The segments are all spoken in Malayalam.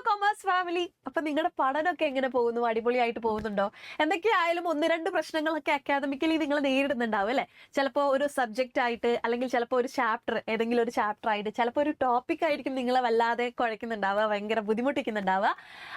Commerce family. അപ്പൊ നിങ്ങളുടെ പഠനമൊക്കെ എങ്ങനെ പോകുന്നു? അടിപൊളിയായിട്ട് പോകുന്നുണ്ടോ? എന്തൊക്കെയായാലും ഒന്ന് രണ്ട് പ്രശ്നങ്ങളൊക്കെ അക്കാദമിക്കലി നിങ്ങൾ നേരിടുന്നുണ്ടാവും അല്ലെ? ചിലപ്പോൾ ഒരു സബ്ജക്റ്റ് ആയിട്ട്, അല്ലെങ്കിൽ ചിലപ്പോൾ ഒരു ചാപ്റ്റർ, ഏതെങ്കിലും ഒരു ചാപ്റ്റർ ആയിട്ട്, ചിലപ്പോൾ ഒരു ടോപ്പിക് ആയിരിക്കും നിങ്ങളെ വല്ലാതെ കുഴക്കുന്നുണ്ടാവുക, ഭയങ്കര ബുദ്ധിമുട്ടിക്കുന്നുണ്ടാവുക.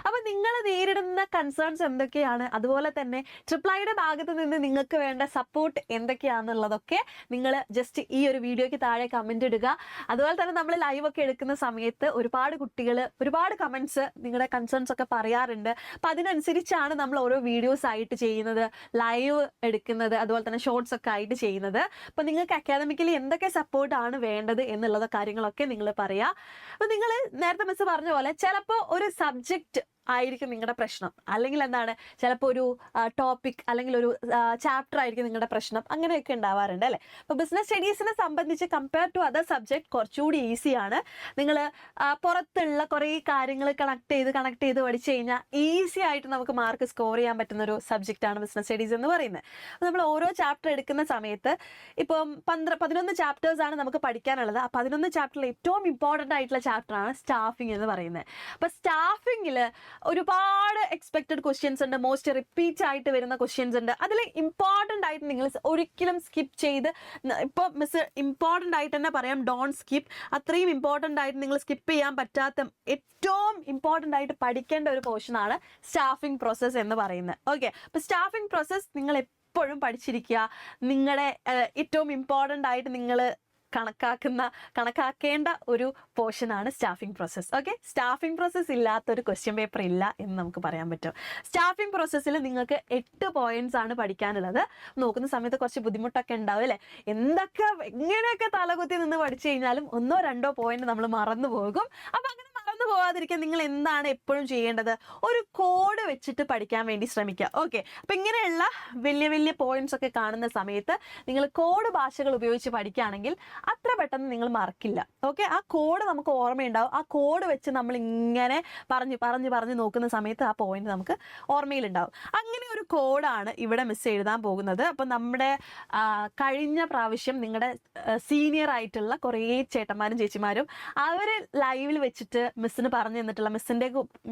അപ്പൊ നിങ്ങൾ നേരിടുന്ന കൺസേൺസ് എന്തൊക്കെയാണ്? അതുപോലെ തന്നെ ട്രിപ്പിൾ ഭാഗത്ത് നിന്ന് നിങ്ങൾക്ക് വേണ്ട സപ്പോർട്ട് എന്തൊക്കെയാണെന്നുള്ളതൊക്കെ നിങ്ങൾ ജസ്റ്റ് ഈ ഒരു വീഡിയോയ്ക്ക് താഴെ കമന്റ് ഇടുക. അതുപോലെ തന്നെ നമ്മൾ ലൈവ് ഒക്കെ എടുക്കുന്ന സമയത്ത് ഒരുപാട് കുട്ടികൾ ഒരുപാട് കമന്റ്സ് നിങ്ങളുടെ കൺസേൺസ് ഒക്കെ പറയാറുണ്ട്. അപ്പൊ അതിനനുസരിച്ചാണ് നമ്മൾ ഓരോ വീഡിയോസ് ആയിട്ട് ചെയ്യുന്നത്, ലൈവ് എടുക്കുന്നത്, അതുപോലെ തന്നെ ഷോർട്സ് ഒക്കെ ആയിട്ട് ചെയ്യുന്നത്. അപ്പൊ നിങ്ങൾക്ക് അക്കാദമിക്കലി എന്തൊക്കെ സപ്പോർട്ടാണ് വേണ്ടത് എന്നുള്ള കാര്യങ്ങളൊക്കെ നിങ്ങൾ പറയാ. അപ്പൊ നിങ്ങൾ നേരത്തെ മിസ് പറഞ്ഞ പോലെ ചിലപ്പോൾ ഒരു സബ്ജക്റ്റ് ആയിരിക്കും നിങ്ങളുടെ പ്രശ്നം, അല്ലെങ്കിൽ എന്താണ് ചിലപ്പോൾ ഒരു ടോപ്പിക് അല്ലെങ്കിൽ ഒരു ചാപ്റ്റർ ആയിരിക്കും നിങ്ങളുടെ പ്രശ്നം. അങ്ങനെയൊക്കെ ഉണ്ടാവാറുണ്ട് അല്ലേ? അപ്പോൾ ബിസിനസ് സ്റ്റഡീസിനെ സംബന്ധിച്ച് കമ്പയർ ടു അതർ സബ്ജക്ട് കുറച്ചുകൂടി ഈസിയാണ്. നിങ്ങൾ പുറത്തുള്ള കുറേ കാര്യങ്ങൾ കണക്ട് ചെയ്ത് പഠിച്ചു കഴിഞ്ഞാൽ ഈസി ആയിട്ട് നമുക്ക് മാർക്ക് സ്കോർ ചെയ്യാൻ പറ്റുന്ന ഒരു സബ്ജക്റ്റാണ് ബിസിനസ് സ്റ്റഡീസ് എന്ന് പറയുന്നത്. അപ്പോൾ നമ്മൾ ഓരോ ചാപ്റ്റർ എടുക്കുന്ന സമയത്ത് ഇപ്പം 11 ചാപ്റ്റേഴ്സാണ് നമുക്ക് പഠിക്കാനുള്ളത്. ആ 11 ചാപ്റ്ററിൽ ഏറ്റവും ഇമ്പോർട്ടൻ്റ് ആയിട്ടുള്ള ചാപ്റ്ററാണ് സ്റ്റാഫിംഗ് എന്ന് പറയുന്നത്. അപ്പോൾ സ്റ്റാഫിങ്ങിൽ ഒരുപാട് എക്സ്പെക്റ്റഡ് ക്വസ്റ്റ്യൻസ് ഉണ്ട്, മോസ്റ്റ് റിപ്പീറ്റ് ആയിട്ട് വരുന്ന ക്വസ്റ്റ്യൻസ് ഉണ്ട്. അതിൽ ഇമ്പോർട്ടൻ്റ് ആയിട്ട് നിങ്ങൾ ഒരിക്കലും സ്കിപ്പ് ചെയ്ത്, ഇപ്പോൾ മിസ് ഇമ്പോർട്ടൻ്റ് ആയിട്ട് തന്നെ പറയാം, ഡോണ്ട് സ്കിപ്പ്. അത്രയും ഇമ്പോർട്ടൻ്റ് ആയിട്ട് നിങ്ങൾ സ്കിപ്പ് ചെയ്യാൻ പറ്റാത്ത ഏറ്റവും ഇമ്പോർട്ടൻ്റ് ആയിട്ട് പഠിക്കേണ്ട ഒരു പോർഷനാണ് സ്റ്റാഫിംഗ് പ്രോസസ്സ് എന്ന് പറയുന്നത്. ഓക്കെ, അപ്പോൾ സ്റ്റാഫിംഗ് പ്രോസസ്സ് നിങ്ങൾ എപ്പോഴും പഠിച്ചിരിക്കുക. നിങ്ങളുടെ ഏറ്റവും ഇമ്പോർട്ടൻ്റ് ആയിട്ട് നിങ്ങൾ കണക്കാക്കേണ്ട ഒരു പോർഷനാണ് staffing process. Okay, staffing process ഇല്ലാത്തൊരു ക്വസ്റ്റ്യൻ പേപ്പർ ഇല്ല എന്ന് നമുക്ക് പറയാൻ പറ്റും. സ്റ്റാഫിംഗ് പ്രോസസ്സിൽ നിങ്ങൾക്ക് 8 പോയിന്റ്സ് ആണ് പഠിക്കാനുള്ളത്. നോക്കുന്ന സമയത്ത് കുറച്ച് ബുദ്ധിമുട്ടൊക്കെ ഉണ്ടാവും അല്ലേ? എങ്ങനെയൊക്കെ തലകുത്തി നിന്ന് പഠിച്ചു കഴിഞ്ഞാലും 1-2 പോയിന്റ് നമ്മൾ മറന്നു പോകും. അപ്പൊ അങ്ങനെ മറന്നു പോകാതിരിക്കാൻ നിങ്ങൾ എന്താണ് എപ്പോഴും ചെയ്യേണ്ടത്? ഒരു കോഡ് വെച്ചിട്ട് പഠിക്കാൻ വേണ്ടി ശ്രമിക്കുക. ഓക്കെ, അപ്പൊ ഇങ്ങനെയുള്ള വലിയ വലിയ പോയിന്റ്സ് ഒക്കെ കാണുന്ന സമയത്ത് നിങ്ങൾ കോഡ് ഭാഷകൾ ഉപയോഗിച്ച് പഠിക്കുകയാണെങ്കിൽ അത്ര പെട്ടെന്ന് നിങ്ങൾ മറക്കില്ല. ഓക്കെ, ആ കോഡ് നമുക്ക് ഓർമ്മയുണ്ടാവും. ആ കോഡ് വെച്ച് നമ്മൾ ഇങ്ങനെ പറഞ്ഞ് നോക്കുന്ന സമയത്ത് ആ പോയിന്റ് നമുക്ക് ഓർമ്മയിലുണ്ടാവും. അങ്ങനെ ഒരു കോഡാണ് ഇവിടെ മിസ് എഴുതാൻ പോകുന്നത്. അപ്പം നമ്മുടെ കഴിഞ്ഞ പ്രാവശ്യം നിങ്ങളുടെ സീനിയർ ആയിട്ടുള്ള കുറേ ചേട്ടന്മാരും ചേച്ചിമാരും അവർ ലൈവിൽ വെച്ചിട്ട് മിസ്സിന് പറഞ്ഞു തന്നിട്ടുള്ള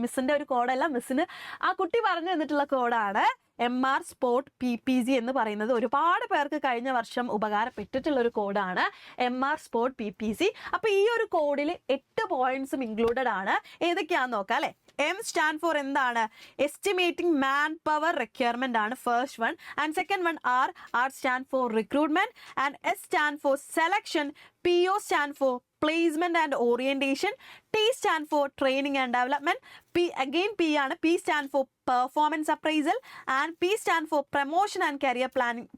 മിസ്സിന്റെ ഒരു കോഡല്ല, മിസ്സിന് ആ കുട്ടി പറഞ്ഞു തന്നിട്ടുള്ള കോഡാണ് MR സ്പോർട്ട് PPG എന്ന് പറയുന്നത്. ഒരുപാട് പേർക്ക് കഴിഞ്ഞ വർഷം ഉപകാരപ്പെട്ടിട്ടുള്ള ഒരു കോഡാണ് MR സ്പോർട്ട് PPG. അപ്പൊ ഈ ഒരു കോഡിൽ 8 പോയിന്റ്സും ഇൻക്ലൂഡഡ് ആണ്. ഏതൊക്കെയാന്ന് നോക്കാം അല്ലെ? M സ്റ്റാൻഡ് ഫോർ എന്താണ്? എസ്റ്റിമേറ്റിംഗ് മാൻ പവർ റിക്വയർമെന്റ് ആണ് first one. And second one R stand for recruitment. And S stand for selection. PO stand for placement and orientation. T stand for training and development. P ആണ്. P stand for performance appraisal. And P stand for promotion and career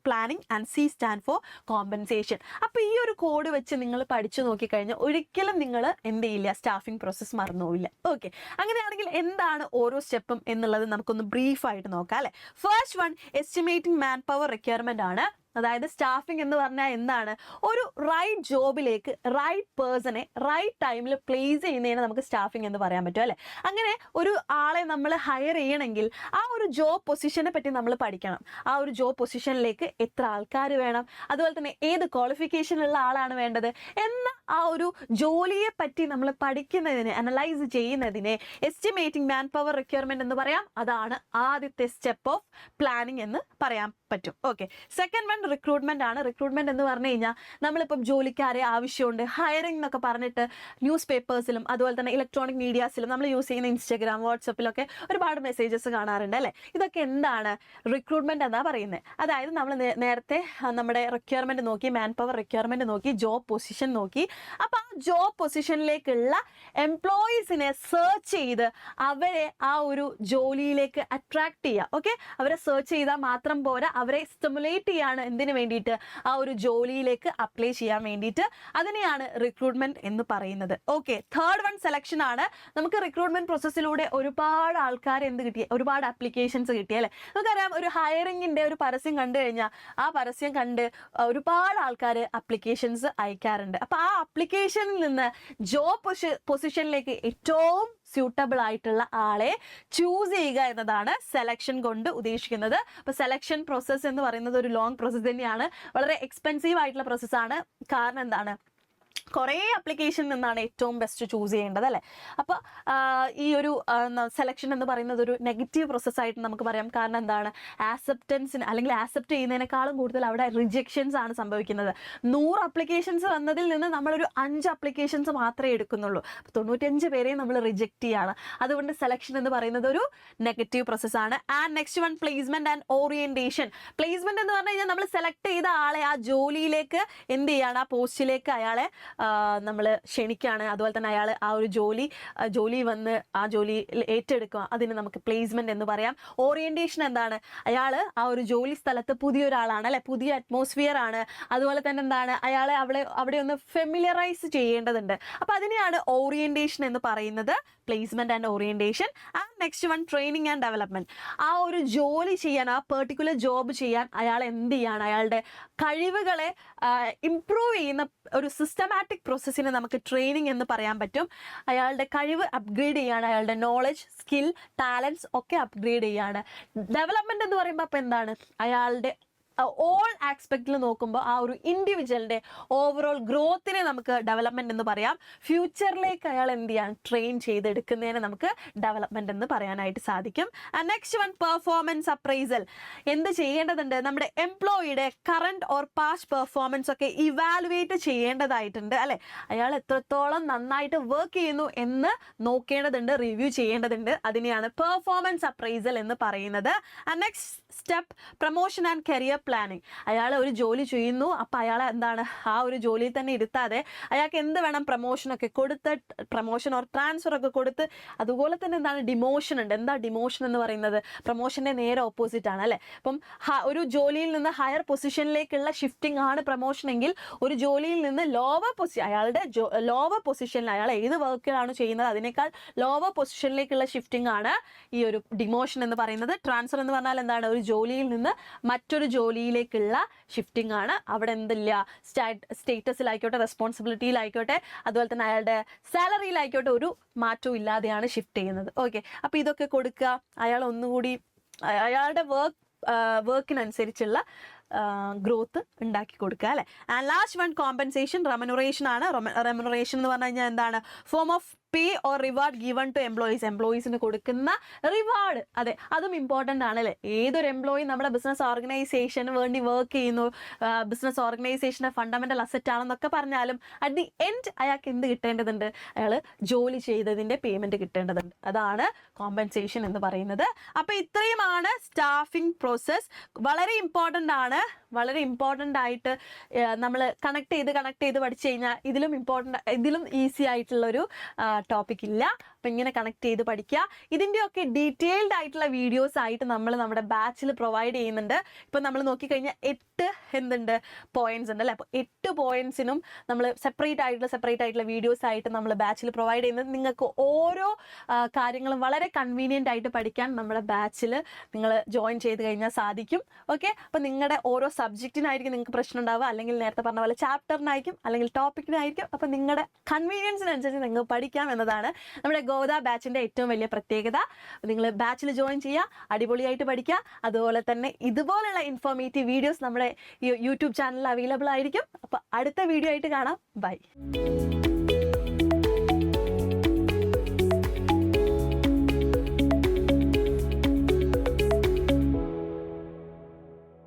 planning. And C stand for compensation. അപ്പോൾ ഈ ഒരു കോഡ് വെച്ച് നിങ്ങൾ പഠിച്ചു നോക്കിക്കഴിഞ്ഞാൽ ഒരിക്കലും നിങ്ങൾ എന്ത് ചെയ്യില്ല, സ്റ്റാഫിംഗ് പ്രോസസ്സ് മറന്നുപോയില്ല. ഓക്കെ, അങ്ങനെയാണെങ്കിൽ എന്താണ് ഓരോ സ്റ്റെപ്പും എന്നുള്ളത് നമുക്കൊന്ന് ബ്രീഫായിട്ട് നോക്കാം അല്ലെ? First one estimating man power requirement ആണ്. അതായത് സ്റ്റാഫിംഗ് എന്ന് പറഞ്ഞാൽ എന്താണ്? ഒരു റൈറ്റ് ജോബിലേക്ക് റൈറ്റ് പേഴ്സണെ റൈറ്റ് ടൈമിൽ പ്ലേസ് ചെയ്യുന്നതിന് നമുക്ക് സ്റ്റാഫിംഗ് എന്ന് പറയാൻ പറ്റും അല്ലെ? അങ്ങനെ ഒരു ആളെ നമ്മൾ ഹയർ ചെയ്യണമെങ്കിൽ ആ ഒരു ജോബ് പൊസിഷനെ പറ്റി നമ്മൾ പഠിക്കണം. ആ ഒരു ജോബ് പൊസിഷനിലേക്ക് എത്ര ആൾക്കാർ വേണം, അതുപോലെ തന്നെ ഏത് ക്വാളിഫിക്കേഷനുള്ള ആളാണ് വേണ്ടത് എന്ന ആ ഒരു ജോലിയെ പറ്റി നമ്മൾ പഠിക്കുന്നതിന്, അനലൈസ് ചെയ്യുന്നതിനെ എസ്റ്റിമേറ്റിംഗ് മാൻ പവർ റിക്വയർമെന്റ് എന്ന് പറയാം. അതാണ് ആദ്യത്തെ സ്റ്റെപ്പ് ഓഫ് പ്ലാനിങ് എന്ന് പറയാൻ പറ്റും. ഓക്കെ, സെക്കൻഡ് വൺ റിക്രൂട്ട്മെന്റ് ആണ്. റിക്രൂട്ട്മെന്റ് എന്ന് പറഞ്ഞു കഴിഞ്ഞാൽ നമ്മളിപ്പം ജോലിക്കാരെ ആവശ്യമുണ്ട്, ഹയറിംഗ് എന്നൊക്കെ പറഞ്ഞിട്ട് ന്യൂസ് പേപ്പേഴ്സിലും അതുപോലെ തന്നെ ഇലക്ട്രോണിക് മീഡിയാസിലും നമ്മൾ യൂസ് ചെയ്യുന്ന ഇൻസ്റ്റാഗ്രാം, വാട്സപ്പിലൊക്കെ ഒരുപാട് മെസ്സേജസ് കാണാറുണ്ട് അല്ലേ? ഇതൊക്കെ എന്താണ്? റിക്രൂട്ട്മെന്റ് എന്നാ പറയുന്നത്. അതായത് നമ്മൾ നേരത്തെ നമ്മുടെ റിക്വയർമെന്റ് നോക്കി, മാൻ പവർ റിക്വയർമെന്റ് നോക്കി, ജോബ് പൊസിഷൻ നോക്കി. അപ്പൊ ആ ജോബ് പൊസിഷനിലേക്കുള്ള എംപ്ലോയീസിനെ സെർച്ച് ചെയ്ത് അവരെ ആ ഒരു ജോലിയിലേക്ക് അട്രാക്ട് ചെയ്യുക. ഓക്കെ, അവരെ സെർച്ച് ചെയ്താൽ മാത്രം പോരാ, അവരെ സ്റ്റിമുലേറ്റ് ചെയ്യാണ് എന്തിനു വേണ്ടിയിട്ട്? ആ ഒരു ജോലിയിലേക്ക് അപ്ലൈ ചെയ്യാൻ വേണ്ടിയിട്ട്. അതിനെയാണ് റിക്രൂട്ട്മെന്റ് എന്ന് പറയുന്നത്. ഓക്കെ, തേർഡ് വൺ സെലക്ഷൻ ആണ്. നമുക്ക് റിക്രൂട്ട്മെന്റ് പ്രോസസ്സിലൂടെ ഒരുപാട് ആൾക്കാർ ഒരുപാട് ആപ്ലിക്കേഷൻസ് കിട്ടി അല്ലെ? നമുക്കറിയാം, ഒരു ഹയറിംഗിന്റെ ഒരു പരസ്യം കണ്ടു കഴിഞ്ഞാൽ ആ പരസ്യം കണ്ട് ഒരുപാട് ആൾക്കാർ ആപ്ലിക്കേഷൻസ് അയക്കാറുണ്ട്. അപ്പൊ ആ ആപ്ലിക്കേഷനിൽ നിന്ന് ജോബ് പൊസിഷനിലേക്ക് ഏറ്റവും സ്യൂട്ടബിൾ ആയിട്ടുള്ള ആളെ ചൂസ് ചെയ്യുക എന്നതാണ് സെലക്ഷൻ കൊണ്ട് ഉദ്ദേശിക്കുന്നത്. അപ്പൊ സെലക്ഷൻ പ്രോസസ്സ് എന്ന് പറയുന്നത് ഒരു ലോങ് പ്രോസസ്സ് തന്നെയാണ്. വളരെ എക്സ്പെൻസീവ് ആയിട്ടുള്ള പ്രോസസ്സാണ്. കാരണം എന്താണ്? കുറേ അപ്ലിക്കേഷൻ നിന്നാണ് ഏറ്റവും ബെസ്റ്റ് ചൂസ് ചെയ്യേണ്ടത് അല്ലേ. അപ്പോൾ ഈ ഒരു സെലക്ഷൻ എന്ന് പറയുന്നത് ഒരു നെഗറ്റീവ് പ്രോസസ്സായിട്ട് നമുക്ക് പറയാം. കാരണം എന്താണ്, ആക്സെപ്റ്റൻസിന് അല്ലെങ്കിൽ ആക്സെപ്റ്റ് ചെയ്യുന്നതിനേക്കാളും കൂടുതൽ അവിടെ റിജക്ഷൻസ് ആണ് സംഭവിക്കുന്നത്. 100 അപ്ലിക്കേഷൻസ് വന്നതിൽ നിന്ന് നമ്മളൊരു 5 അപ്ലിക്കേഷൻസ് മാത്രമേ എടുക്കുന്നുള്ളൂ. 95 പേരെയും നമ്മൾ റിജക്റ്റ് ചെയ്യാണ്. അതുകൊണ്ട് സെലക്ഷൻ എന്ന് പറയുന്നത് ഒരു നെഗറ്റീവ് പ്രോസസ്സാണ്. And next one, placement and orientation. Placement എന്ന് പറഞ്ഞു കഴിഞ്ഞാൽ നമ്മൾ സെലക്ട് ചെയ്ത ആളെ ആ ജോലിയിലേക്ക് എന്ത് ചെയ്യാണ്, ആ പോസ്റ്റിലേക്ക് അയാളെ നമ്മൾ ക്ഷണിക്കുകയാണ്. അതുപോലെ തന്നെ അയാൾ ആ ഒരു ജോലി വന്ന് ആ ജോലി ഏറ്റെടുക്കുക, അതിന് നമുക്ക് പ്ലേസ്മെന്റ് എന്ന് പറയാം. ഓറിയന്റേഷൻ എന്താണ്, അയാൾ ആ ഒരു ജോലി സ്ഥലത്ത് പുതിയൊരാളാണ് അല്ലെ, പുതിയ അറ്റ്മോസ്ഫിയർ ആണ്. അതുപോലെ തന്നെ എന്താണ്, അയാളെ അവിടെ ഒന്ന് ഫെമിലിയറൈസ് ചെയ്യേണ്ടതുണ്ട്. അപ്പോൾ അതിനെയാണ് ഓറിയന്റേഷൻ എന്ന് പറയുന്നത്, placement and orientation. And next one, training and development. ആ ഒരു ജോലി ചെയ്യാൻ, ആ പെർട്ടിക്കുലർ ജോബ് ചെയ്യാൻ അയാൾ എന്ത് ചെയ്യാണ്, അയാളുടെ കഴിവുകളെ ഇംപ്രൂവ് ചെയ്യുന്ന ഒരു സിസ്റ്റമാറ്റിക് പ്രോസസ്സിനെ നമുക്ക് ട്രെയിനിങ് എന്ന് പറയാൻ പറ്റും. അയാളുടെ കഴിവ് അപ്ഗ്രേഡ് ചെയ്യാണ്, അയാളുടെ നോളജ്, സ്കിൽ, ടാലൻസ് ഒക്കെ അപ്ഗ്രേഡ് ചെയ്യാണ്. ഡെവലപ്മെന്റ് എന്ന് പറയുമ്പോൾ അപ്പോൾ എന്താണ്, അയാളുടെ ഓൾ ആസ്പെക്റ്റിൽ നോക്കുമ്പോൾ ആ ഒരു ഇൻഡിവിജ്വലിൻ്റെ ഓവറോൾ ഗ്രോത്തിനെ നമുക്ക് ഡെവലപ്മെന്റ് എന്ന് പറയാം. ഫ്യൂച്ചറിലേക്ക് അയാൾ എന്ത് ചെയ്യാൻ, ട്രെയിൻ ചെയ്തെടുക്കുന്നതിനെ നമുക്ക് ഡെവലപ്മെന്റ് എന്ന് പറയാനായിട്ട് സാധിക്കും. Next one, performance appraisal. എന്ത് ചെയ്യേണ്ടതുണ്ട്, നമ്മുടെ എംപ്ലോയിയുടെ കറണ്ട് ഓർ പാസ്റ്റ് പെർഫോമൻസ് ഒക്കെ ഇവാലുവേറ്റ് ചെയ്യേണ്ടതായിട്ടുണ്ട് അല്ലെ. അയാൾ എത്രത്തോളം നന്നായിട്ട് വർക്ക് ചെയ്യുന്നു എന്ന് നോക്കേണ്ടതുണ്ട്, റിവ്യൂ ചെയ്യേണ്ടതുണ്ട്. അതിനെയാണ് പെർഫോമൻസ് അപ്രൈസൽ എന്ന് പറയുന്നത്. Next step, promotion and career planning. അയാൾ ഒരു ജോലി ചെയ്യുന്നു, അപ്പം അയാളെ എന്താണ്, ആ ഒരു ജോലിയിൽ തന്നെ ഇരുത്താതെ അയാൾക്ക് എന്ത് വേണം, പ്രൊമോഷനൊക്കെ കൊടുത്ത്, പ്രൊമോഷൻ ഓർ ട്രാൻസ്ഫർ ഒക്കെ കൊടുത്ത്. അതുപോലെ തന്നെ എന്താണ്, ഡിമോഷൻ ഉണ്ട്. എന്താ ഡിമോഷൻ എന്ന് പറയുന്നത്, പ്രൊമോഷൻ്റെ നേരെ ഓപ്പോസിറ്റ് ആണ് അല്ലേ. അപ്പം ഒരു ജോലിയിൽ നിന്ന് ഹയർ പൊസിഷനിലേക്കുള്ള ഷിഫ്റ്റിംഗ് ആണ് പ്രൊമോഷൻ എങ്കിൽ, ഒരു ജോലിയിൽ നിന്ന് ലോവർ പൊസിഷൻ, അയാളുടെ ലോവർ പൊസിഷനിൽ അയാൾ ഏത് വർക്കിലാണ് ചെയ്യുന്നത് അതിനേക്കാൾ ലോവർ പൊസിഷനിലേക്കുള്ള ഷിഫ്റ്റിംഗ് ആണ് ഈ ഒരു ഡിമോഷൻ എന്ന് പറയുന്നത്. ട്രാൻസ്ഫർ എന്ന് പറഞ്ഞാൽ എന്താണ്, ഒരു ജോലിയിൽ നിന്ന് മറ്റൊരു ജോലിയിലേക്കുള്ള ഷിഫ്റ്റിംഗ് ആണ്. അവിടെ എന്തില്ല, സ്റ്റേറ്റസിലായിക്കോട്ടെ, റെസ്പോൺസിബിലിറ്റിയിലായിക്കോട്ടെ, അതുപോലെ തന്നെ അയാളുടെ സാലറിയിലായിക്കോട്ടെ ഒരു മാറ്റവും ഇല്ലാതെയാണ് ഷിഫ്റ്റ് ചെയ്യുന്നത്. ഓക്കെ, അപ്പോൾ ഇതൊക്കെ കൊടുക്കുക, അയാൾ ഒന്നുകൂടി അയാളുടെ വർക്കിനനുസരിച്ചുള്ള ഗ്രോത്ത് ഉണ്ടാക്കി കൊടുക്കുക അല്ലേ. And last one, compensation, remuneration ആണ്. റെമ്യൂണറേഷൻ എന്ന് പറഞ്ഞു കഴിഞ്ഞാൽ എന്താണ്, form of pay or reward given to employees. എംപ്ലോയീസിന് കൊടുക്കുന്ന റിവാർഡ്, അതെ, അതും ഇമ്പോർട്ടൻ്റ് ആണ് അല്ലേ. ഏതൊരു എംപ്ലോയി നമ്മുടെ ബിസിനസ് ഓർഗനൈസേഷന് വേണ്ടി വർക്ക് ചെയ്യുന്നു, ബിസിനസ് ഓർഗനൈസേഷൻ്റെ ഫണ്ടമെൻ്റൽ അസറ്റ് ആണെന്നൊക്കെ പറഞ്ഞാലും അറ്റ് ദി എൻഡ് അയാൾക്ക് എന്ത് കിട്ടേണ്ടതുണ്ട്, അയാൾ ജോലി ചെയ്തതിൻ്റെ പേയ്മെൻറ്റ് കിട്ടേണ്ടതുണ്ട്. അതാണ് കോമ്പൻസേഷൻ എന്ന് പറയുന്നത്. അപ്പോൾ ഇത്രയുമാണ് സ്റ്റാഫിംഗ് പ്രോസസ്സ്. വളരെ ഇമ്പോർട്ടൻ്റ് ആണ്, വളരെ ഇമ്പോർട്ടൻ്റ് ആയിട്ട് നമ്മൾ കണക്ട് ചെയ്ത് പഠിച്ചു കഴിഞ്ഞാൽ ഇതിലും ഈസി ആയിട്ടുള്ളൊരു ടോപ്പിക് ഇല്ല. അപ്പം ഇങ്ങനെ കണക്ട് ചെയ്ത് പഠിക്കുക. ഇതിൻ്റെയൊക്കെ ഡീറ്റെയിൽഡ് ആയിട്ടുള്ള വീഡിയോസ് ആയിട്ട് നമ്മൾ നമ്മുടെ ബാച്ചിൽ പ്രൊവൈഡ് ചെയ്യുന്നുണ്ട്. ഇപ്പം നമ്മൾ നോക്കിക്കഴിഞ്ഞാൽ 8 പോയിന്റ്സ് ഉണ്ട് അല്ലേ. അപ്പോൾ 8 പോയിന്റ്സിനും നമ്മൾ സെപ്പറേറ്റ് ആയിട്ടുള്ള വീഡിയോസ് ആയിട്ട് നമ്മൾ ബാച്ചിൽ പ്രൊവൈഡ് ചെയ്യുന്നത്. നിങ്ങൾക്ക് ഓരോ കാര്യങ്ങളും വളരെ കൺവീനിയൻ്റ് ആയിട്ട് പഠിക്കാൻ നമ്മുടെ ബാച്ചിൽ നിങ്ങൾ ജോയിൻ ചെയ്ത് കഴിഞ്ഞാൽ സാധിക്കും. ഓക്കെ, അപ്പോൾ നിങ്ങളുടെ ഓരോ സബ്ജക്റ്റിനായിരിക്കും നിങ്ങൾക്ക് പ്രശ്നം ഉണ്ടാവുക, അല്ലെങ്കിൽ നേരത്തെ പറഞ്ഞ പോലെ ചാപ്റ്ററിനായിരിക്കും, അല്ലെങ്കിൽ ടോപ്പിക്കിനായിരിക്കും. അപ്പോൾ നിങ്ങളുടെ കൺവീനിയൻസിനനുസരിച്ച് നിങ്ങൾക്ക് പഠിക്കാം എന്നതാണ് നമ്മുടെ ഗോദ ബാച്ചിൻ്റെ ഏറ്റവും വലിയ പ്രത്യേകത. നിങ്ങൾ ബാച്ചിൽ ജോയിൻ ചെയ്യുക, അടിപൊളിയായിട്ട് പഠിക്കുക. അതുപോലെ തന്നെ ഇതുപോലുള്ള ഇൻഫോർമേറ്റീവ് വീഡിയോസ് നമ്മുടെ യൂട്യൂബ് ചാനലിൽ അവൈലബിൾ ആയിരിക്കും. അപ്പോൾ അടുത്ത വീഡിയോ ആയിട്ട് കാണാം. ബൈ.